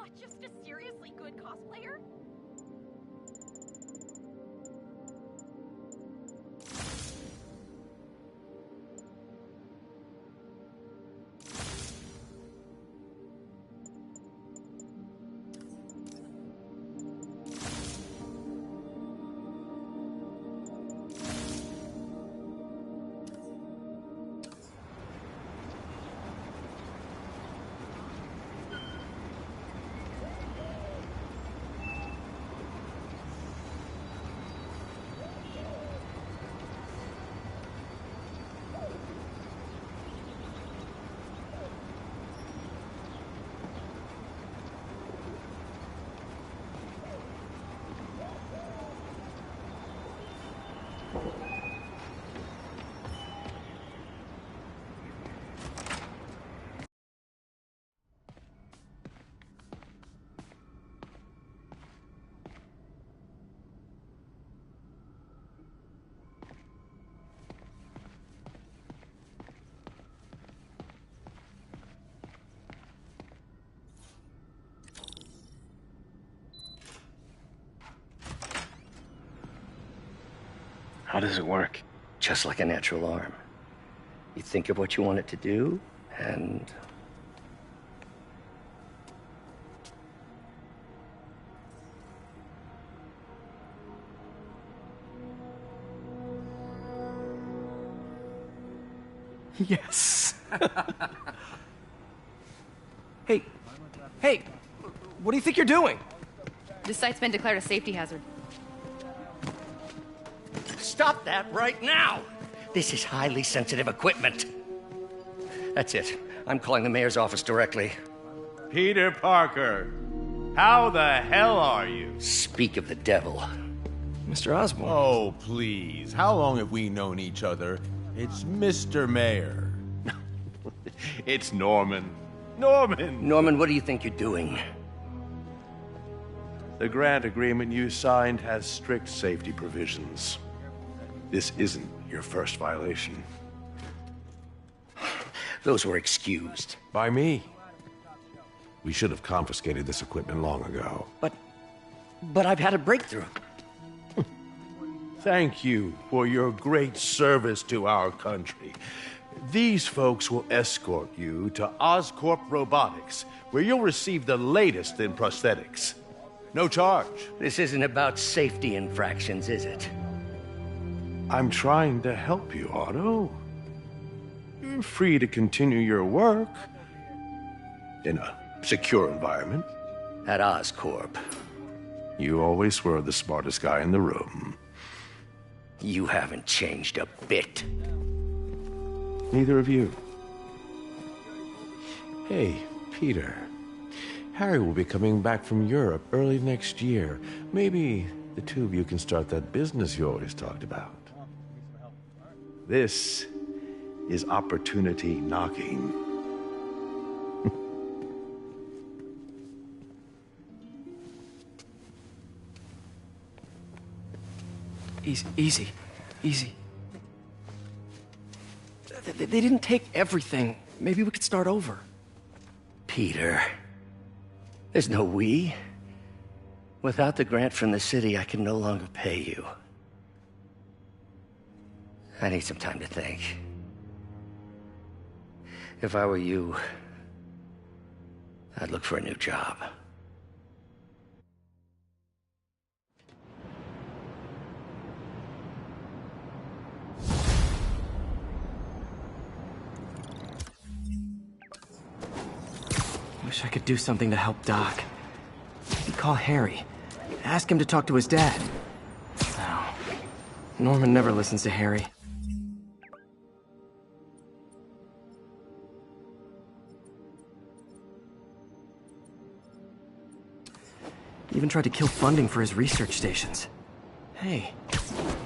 not just a seriously good cosplayer? How does it work? Just like a natural arm. You think of what you want it to do, and... Yes. Hey, what do you think you're doing? This site's been declared a safety hazard. Stop that right now! This is highly sensitive equipment. That's it. I'm calling the mayor's office directly. Peter Parker, how the hell are you? Speak of the devil. Mr. Osborn. Oh, please. How long have we known each other? It's Mr. Mayor. It's Norman. Norman, what do you think you're doing? The grant agreement you signed has strict safety provisions. This isn't your first violation. Those were excused. By me. We should have confiscated this equipment long ago. But I've had a breakthrough. Thank you for your great service to our country. These folks will escort you to Oscorp Robotics, where you'll receive the latest in prosthetics. No charge. This isn't about safety infractions, is it? I'm trying to help you, Otto. You're free to continue your work in a secure environment. At Oscorp. You always were the smartest guy in the room. You haven't changed a bit. Neither of you. Hey, Peter. Harry will be coming back from Europe early next year. Maybe the two of you can start that business you always talked about. This is opportunity knocking. Easy. They didn't take everything. Maybe we could start over. Peter, there's no we. Without the grant from the city, I can no longer pay you. I need some time to think. If I were you, I'd look for a new job. Wish I could do something to help Doc. Maybe call Harry. Ask him to talk to his dad. No. Norman never listens to Harry. Even tried to kill funding for his research stations. Hey,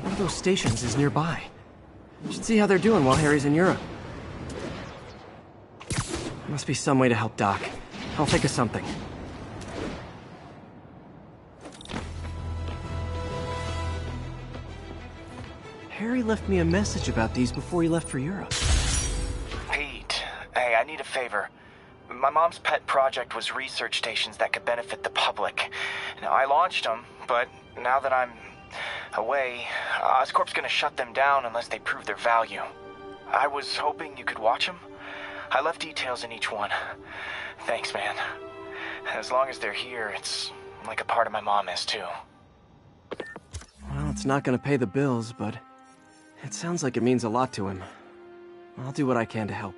one of those stations is nearby. Should see how they're doing while Harry's in Europe. Must be some way to help Doc. I'll think of something. Harry left me a message about these before he left for Europe. Pete, hey, I need a favor. My mom's pet project was research stations that could benefit the public. Now, I launched them, but now that I'm away, Oscorp's gonna shut them down unless they prove their value. I was hoping you could watch them. I left details in each one. Thanks, man. As long as they're here, it's like a part of my mom is, too. Well, it's not gonna pay the bills, but it sounds like it means a lot to him. I'll do what I can to help.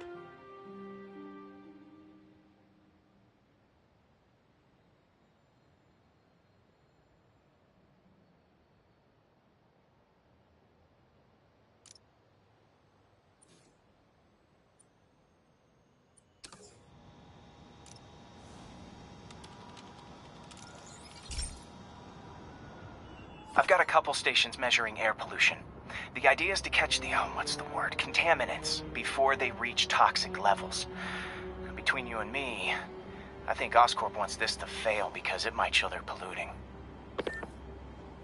I've got a couple stations measuring air pollution. The idea is to catch the, contaminants before they reach toxic levels. Between you and me, I think Oscorp wants this to fail because it might show they're polluting.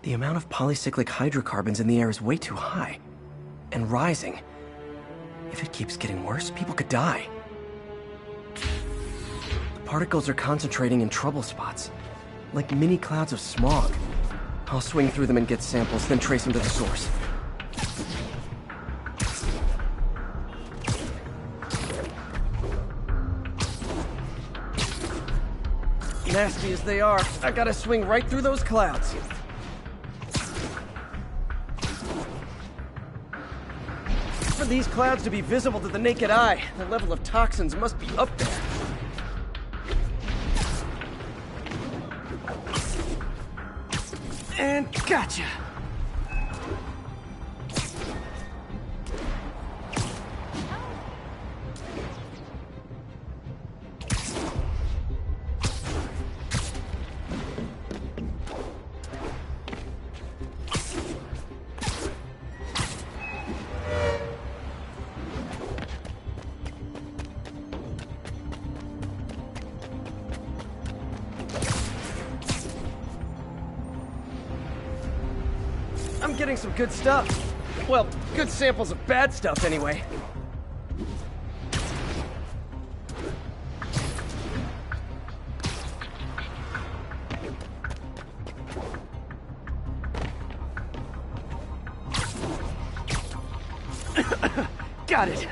The amount of polycyclic hydrocarbons in the air is way too high. And rising. If it keeps getting worse, people could die. The particles are concentrating in trouble spots, like mini clouds of smog. I'll swing through them and get samples, then trace them to the source. Nasty as they are, I gotta swing right through those clouds. For these clouds to be visible to the naked eye, the level of toxins must be up there. And gotcha! I'm getting some good stuff. Well, good samples of bad stuff, anyway. Got it.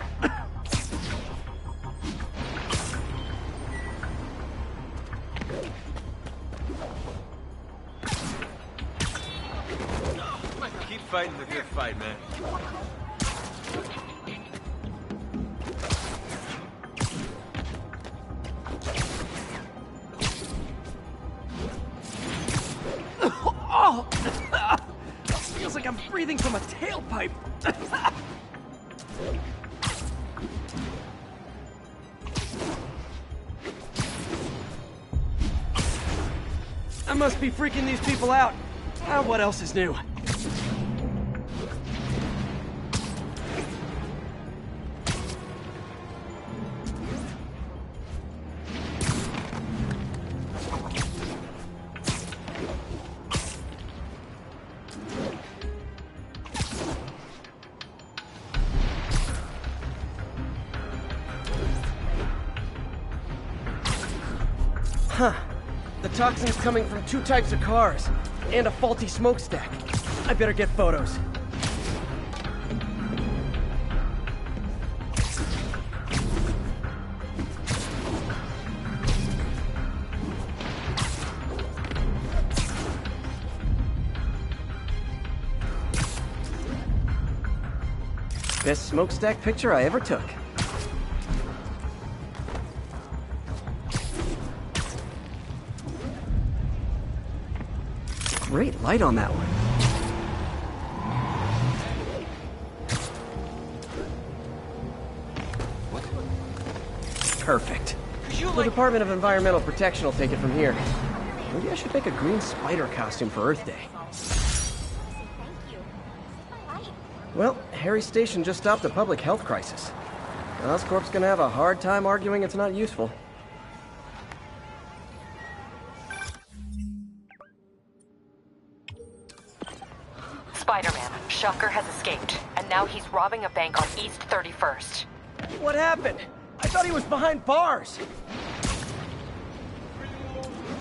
Fighting the good fight, man. Oh! Feels like I'm breathing from a tailpipe. I must be freaking these people out. What else is new? Huh. The toxin's coming from 2 types of cars, and a faulty smokestack. I better get photos. Best smokestack picture I ever took. Great light on that one. Perfect. The Department of Environmental Protection will take it from here. Maybe I should make a green spider costume for Earth Day. Well, Harry Station just stopped a public health crisis. Oscorp's gonna have a hard time arguing it's not useful. Spider-Man, Shocker has escaped, and now he's robbing a bank on East 31st. What happened? I thought he was behind bars.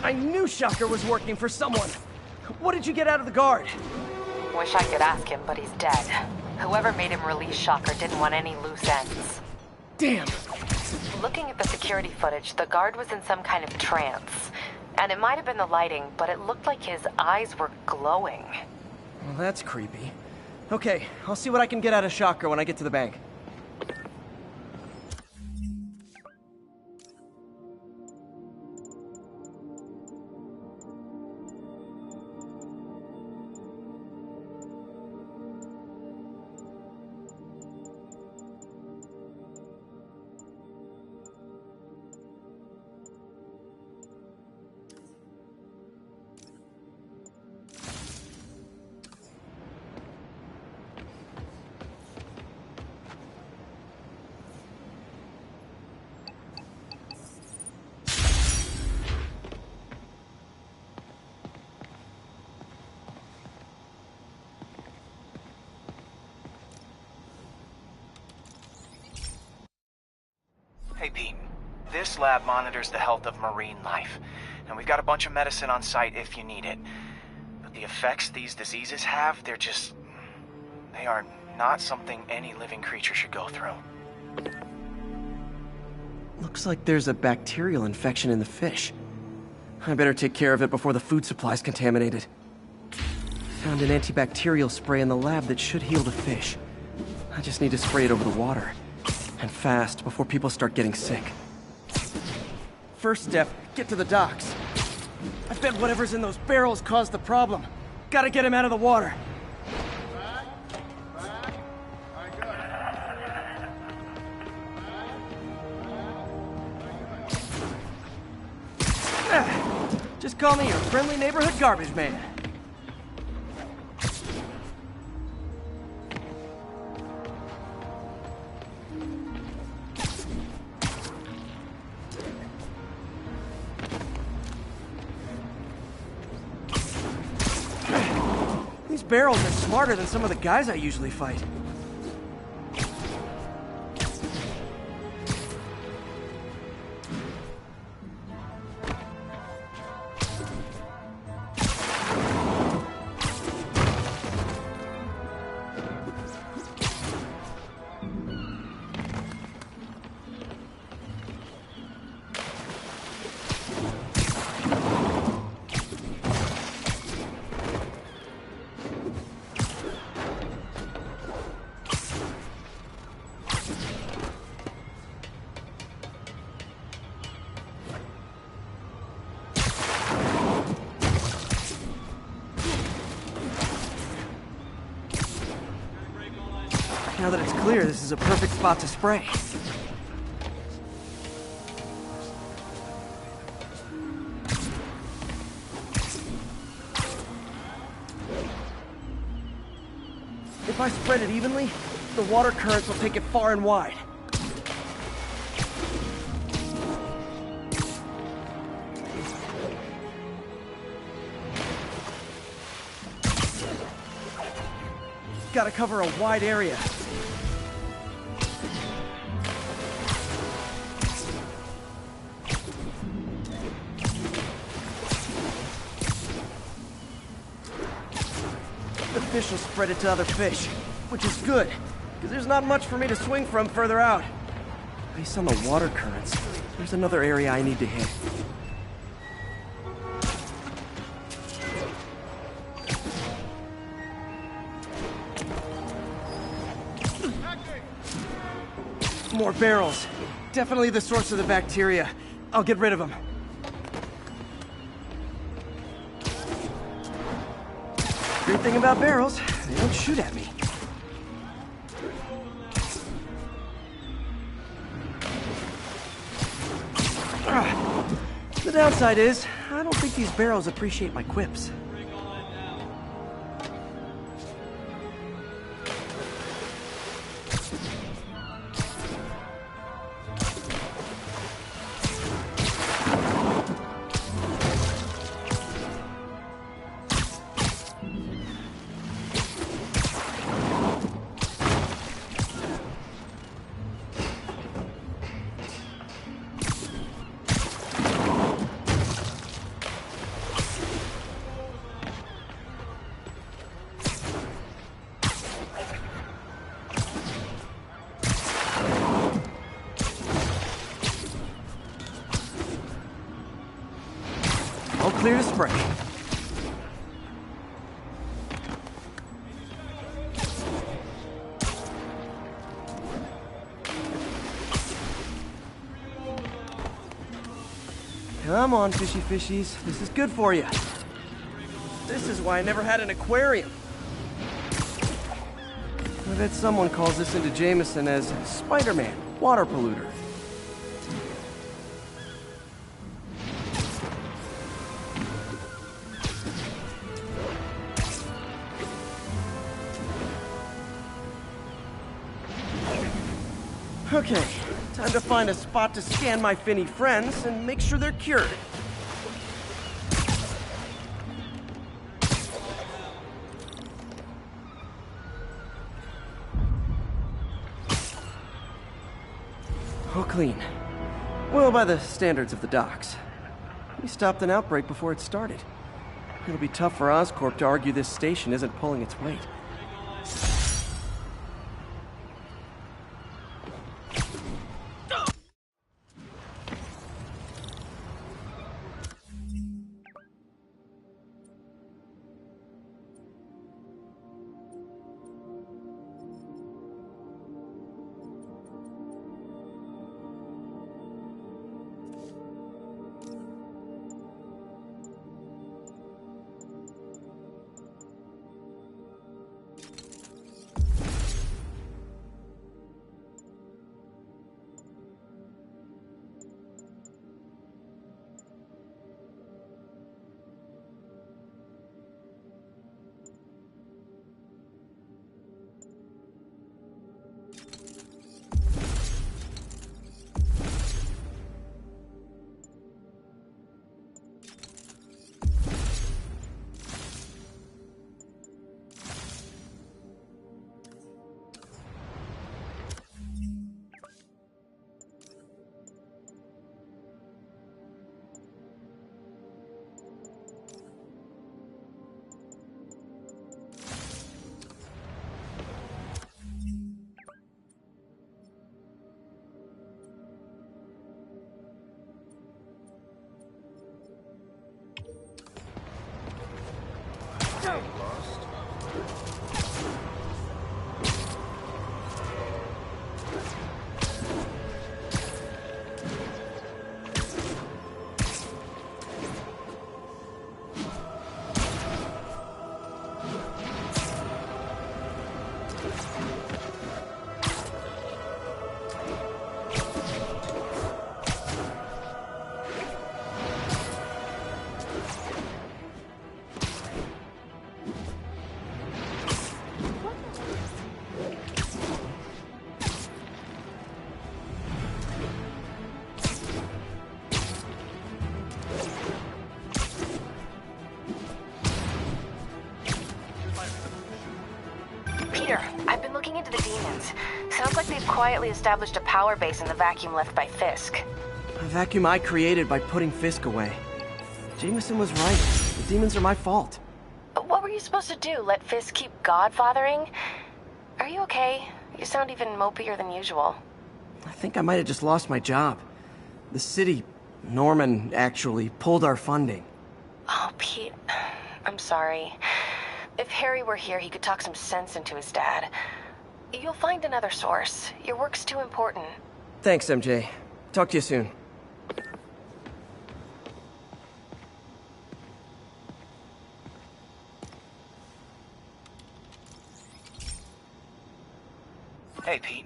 I knew Shocker was working for someone. What did you get out of the guard? Wish I could ask him, but he's dead. Whoever made him release Shocker didn't want any loose ends. Damn. Looking at the security footage, the guard was in some kind of trance. And it might have been the lighting, but it looked like his eyes were glowing. Well, that's creepy. Okay, I'll see what I can get out of Shocker when I get to the bank. Hey, Pete. This lab monitors the health of marine life, and we've got a bunch of medicine on site if you need it. But the effects these diseases have, they are not something any living creature should go through. Looks like there's a bacterial infection in the fish. I better take care of it before the food supply's contaminated. Found an antibacterial spray in the lab that should heal the fish. I just need to spray it over the water. And fast, before people start getting sick. First step, get to the docks. I bet whatever's in those barrels caused the problem. Gotta get him out of the water. Just call me your friendly neighborhood garbage man. These barrels are smarter than some of the guys I usually fight. Now that it's clear, this is a perfect spot to spray. If I spread it evenly, the water currents will take it far and wide. Gotta cover a wide area. The fish will spread it to other fish, which is good, because there's not much for me to swing from further out. Based on the water currents, there's another area I need to hit. More barrels. Definitely the source of the bacteria. I'll get rid of them. Great thing about barrels, they don't shoot at me. The downside is, I don't think these barrels appreciate my quips. clear to spray. Come on, fishy fishies. This is good for you. This is why I never had an aquarium. I bet someone calls this into Jameson as Spider-Man, water polluter. Okay, time to find a spot to scan my finny friends and make sure they're cured. All clean. Well, by the standards of the docks. We stopped an outbreak before it started. It'll be tough for Oscorp to argue this station isn't pulling its weight. I've been looking into the demons. Sounds like they've quietly established a power base in the vacuum left by Fisk. A vacuum I created by putting Fisk away. Jameson was right. The demons are my fault. What were you supposed to do? Let Fisk keep godfathering? Are you okay? You sound even mopier than usual. I think I might have just lost my job. The city, Norman, actually, pulled our funding. Oh, Pete. I'm sorry. If Harry were here, he could talk some sense into his dad. You'll find another source. Your work's too important. Thanks, MJ. Talk to you soon. Hey, Pete.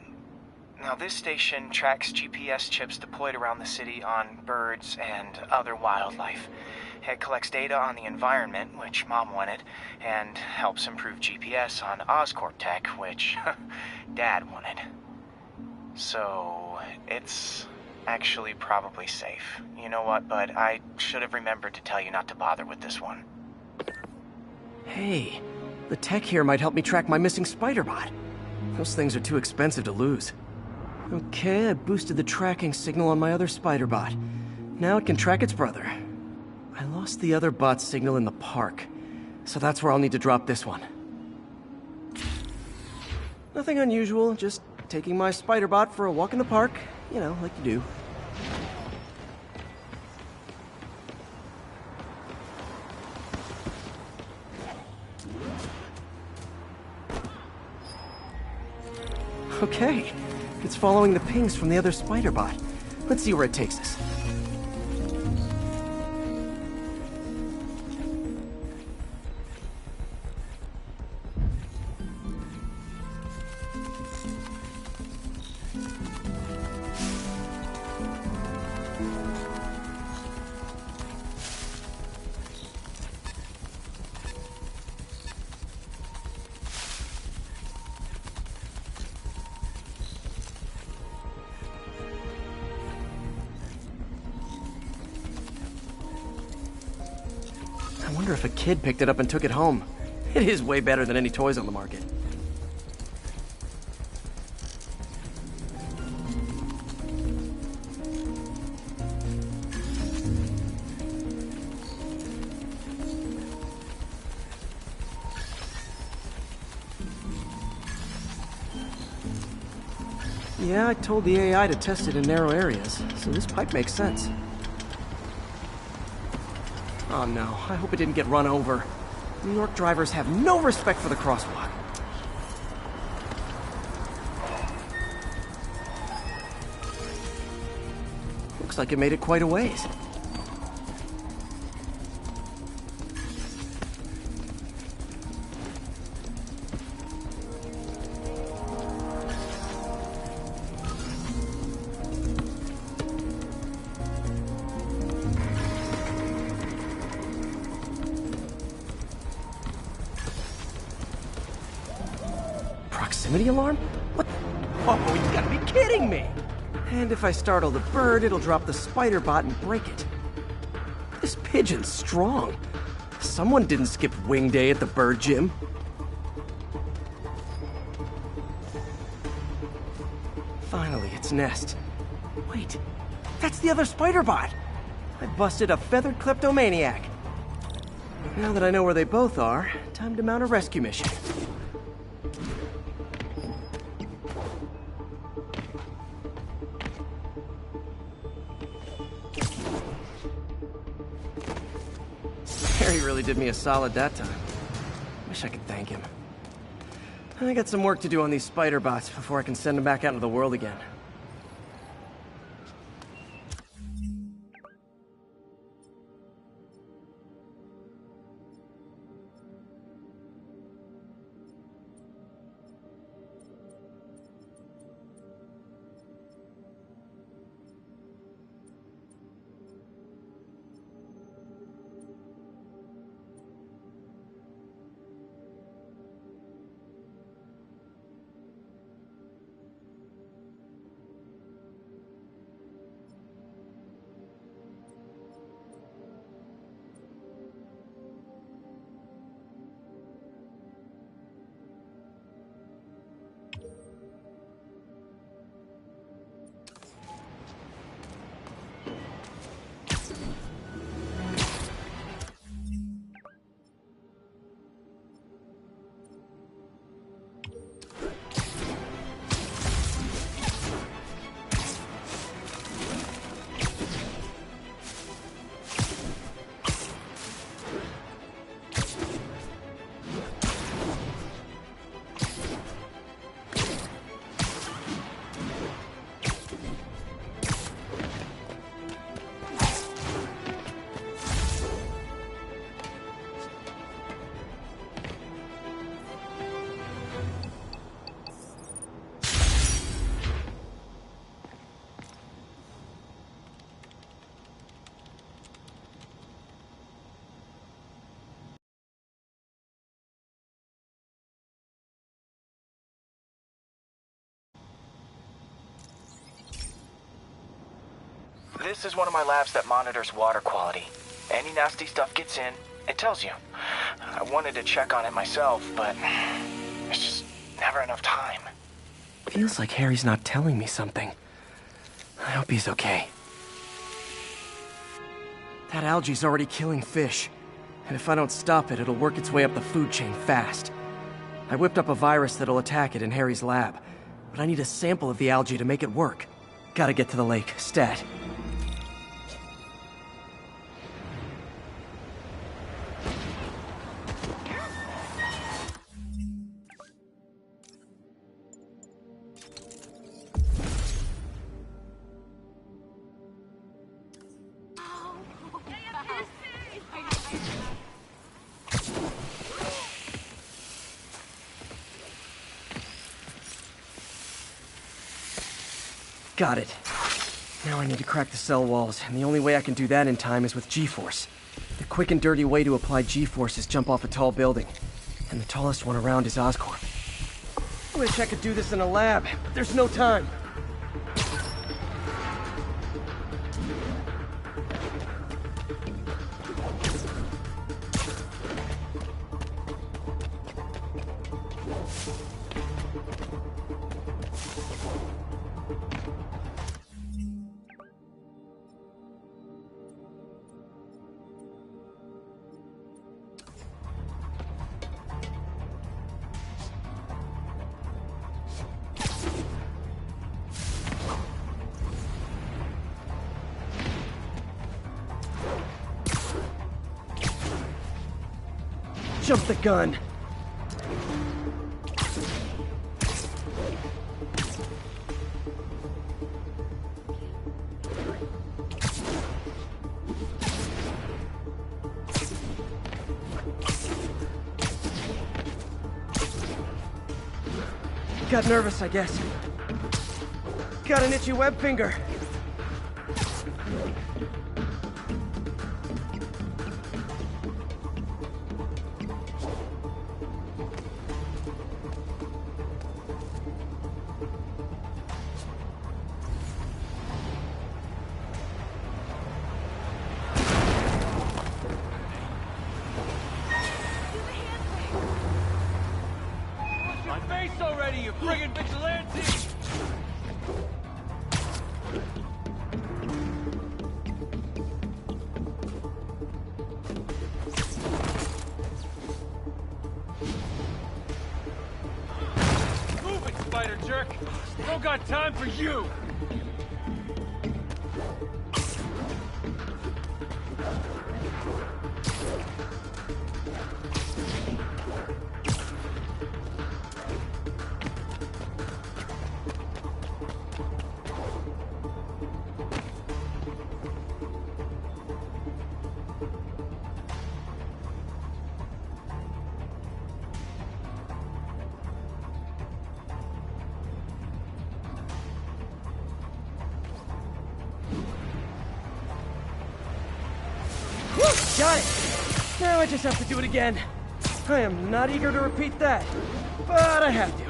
Now, this station tracks GPS chips deployed around the city on birds and other wildlife. It collects data on the environment, which Mom wanted, and helps improve GPS on Oscorp tech, which Dad wanted. So, it's actually probably safe. You know what, bud? I should have remembered to tell you not to bother with this one. Hey, the tech here might help me track my missing Spider-Bot. Those things are too expensive to lose. Okay, I boosted the tracking signal on my other Spider-Bot. Now it can track its brother. I lost the other bot's signal in the park, so that's where I'll need to drop this one. Nothing unusual, just taking my Spider-Bot for a walk in the park, you know, like you do. Okay. It's following the pings from the other spider bot. Let's see where it takes us. I wonder if a kid picked it up and took it home. It is way better than any toys on the market. Yeah, I told the AI to test it in narrow areas, so this pipe makes sense. Oh no, I hope it didn't get run over. New York drivers have no respect for the crosswalk. Looks like it made it quite a ways. Proximity alarm? What? Oh, you gotta be kidding me! And if I startle the bird, it'll drop the spider bot and break it. This pigeon's strong. Someone didn't skip wing day at the bird gym. Finally, its nest. Wait, that's the other spider bot! I busted a feathered kleptomaniac. Now that I know where they both are, time to mount a rescue mission. Harry really did me a solid that time. Wish I could thank him. I got some work to do on these spider bots before I can send them back out into the world again. This is one of my labs that monitors water quality. Any nasty stuff gets in, it tells you. I wanted to check on it myself, but there's just never enough time. Feels like Harry's not telling me something. I hope he's okay. That algae's already killing fish. And if I don't stop it, it'll work its way up the food chain fast. I whipped up a virus that'll attack it in Harry's lab. But I need a sample of the algae to make it work. Gotta get to the lake, stat. Got it. Now I need to crack the cell walls, and the only way I can do that in time is with G-Force. The quick and dirty way to apply G-Force is jump off a tall building. And the tallest one around is Oscorp. Wish I could do this in a lab, but there's no time. Jump the gun. Got nervous, I guess. Got an itchy web finger. My face already, you friggin' vigilante! Move it, spider jerk! Don't got time for you! Got it! Now I just have to do it again. I am not eager to repeat that, but I have to.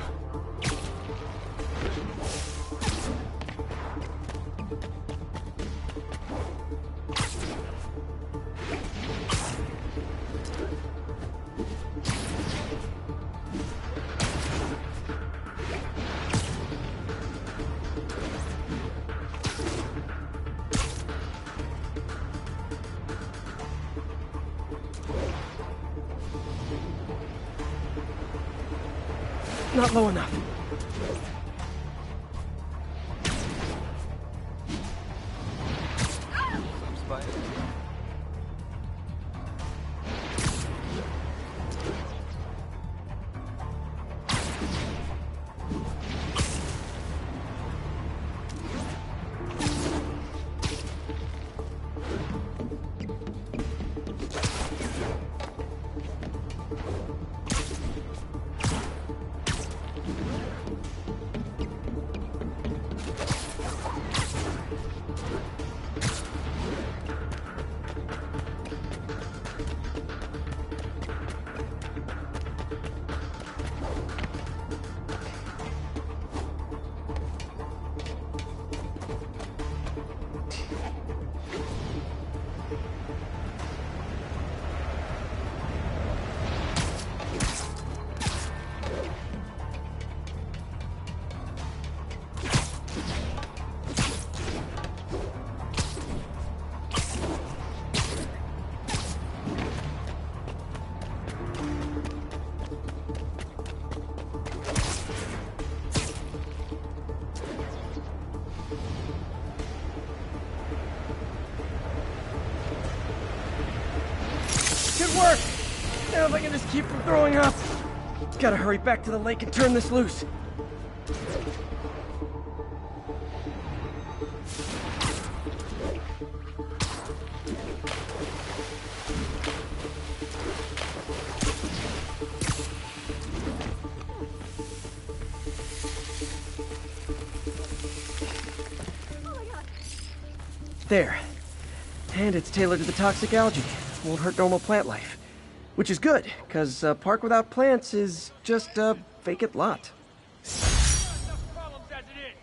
Not low enough. Good work! Now if I can just keep from throwing up. Gotta hurry back to the lake and turn this loose. There. And it's tailored to the toxic algae. Won't hurt normal plant life. Which is good, because a park without plants is just a vacant lot. Enough problems as it is.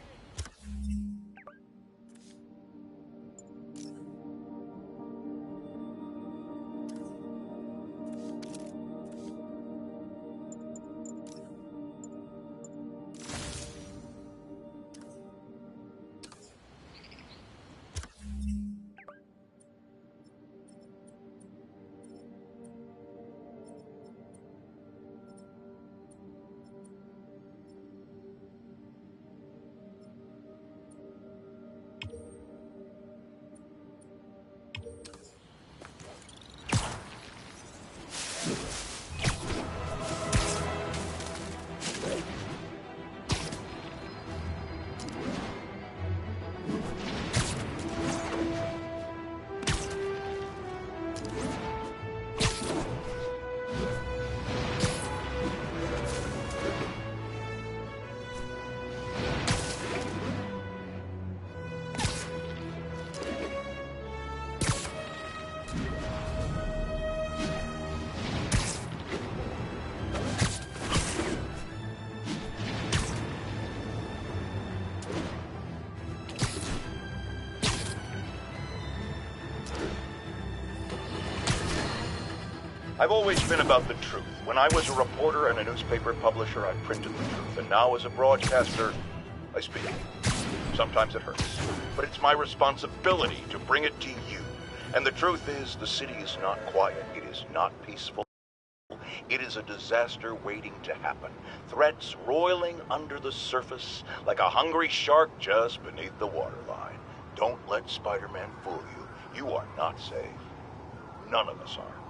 I've always been about the truth. When I was a reporter and a newspaper publisher, I printed the truth. And now as a broadcaster, I speak. Sometimes it hurts. But it's my responsibility to bring it to you. And the truth is, the city is not quiet. It is not peaceful. It is a disaster waiting to happen. Threats roiling under the surface like a hungry shark just beneath the waterline. Don't let Spider-Man fool you. You are not safe. None of us are.